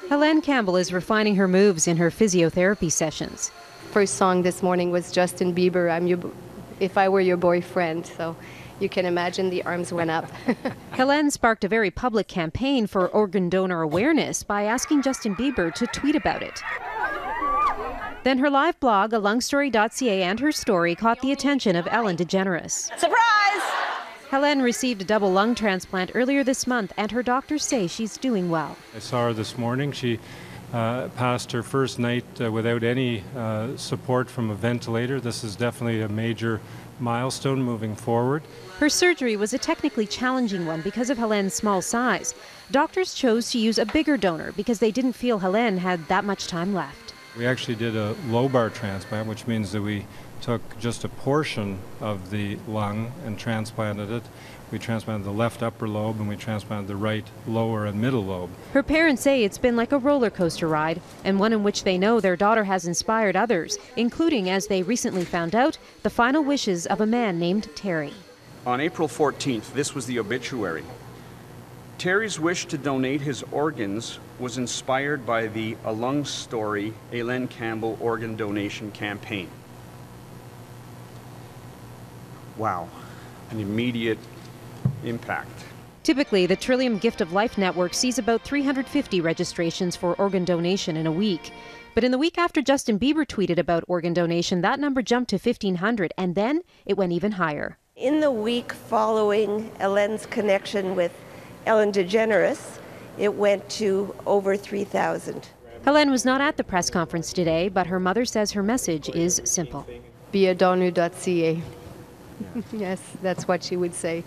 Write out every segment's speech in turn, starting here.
Helene Campbell is refining her moves in her physiotherapy sessions. First song this morning was Justin Bieber, If I Were Your Boyfriend, so you can imagine the arms went up. Helene sparked a very public campaign for organ donor awareness by asking Justin Bieber to tweet about it. Then her live blog, alungstory.ca, and her story caught the attention of Ellen DeGeneres. Surprise! Helene received a double lung transplant earlier this month, and her doctors say she's doing well. I saw her this morning. She passed her first night without any support from a ventilator. This is definitely a major milestone moving forward. Her surgery was a technically challenging one because of Helene's small size. Doctors chose to use a bigger donor because they didn't feel Helene had that much time left. We actually did a lobar transplant, which means that we took just a portion of the lung and transplanted it. We transplanted the left upper lobe and we transplanted the right lower and middle lobe. Her parents say it's been like a roller coaster ride, and one in which they know their daughter has inspired others, including, as they recently found out, the final wishes of a man named Terry. On April 14th, this was the obituary. Terry's wish to donate his organs was inspired by the A Lung Story Helene Campbell organ donation campaign. Wow, an immediate impact. Typically, the Trillium Gift of Life Network sees about 350 registrations for organ donation in a week. But in the week after Justin Bieber tweeted about organ donation, that number jumped to 1,500, and then it went even higher. In the week following Helene's connection with Ellen DeGeneres, it went to over 3,000. Helene was not at the press conference today, but her mother says her message is simple. Be a donor.ca. Yes, that's what she would say.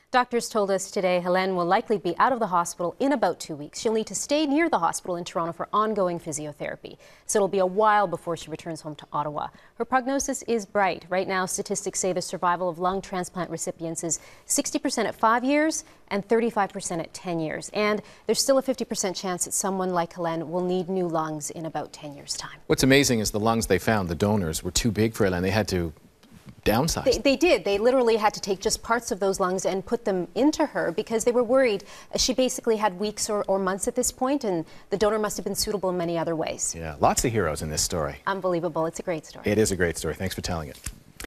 Doctors told us today Helene will likely be out of the hospital in about 2 weeks. She'll need to stay near the hospital in Toronto for ongoing physiotherapy. So it'll be a while before she returns home to Ottawa. Her prognosis is bright. Right now, statistics say the survival of lung transplant recipients is 60% at 5 years and 35% at 10 years. And there's still a 50% chance that someone like Helene will need new lungs in about 10 years' time. What's amazing is the lungs they found, the donors, were too big for Helene. They had to downsize. They did. They literally had to take just parts of those lungs and put them into her because they were worried. She basically had weeks or months at this point, and the donor must have been suitable in many other ways. Yeah, lots of heroes in this story. Unbelievable. It's a great story. It is a great story. Thanks for telling it.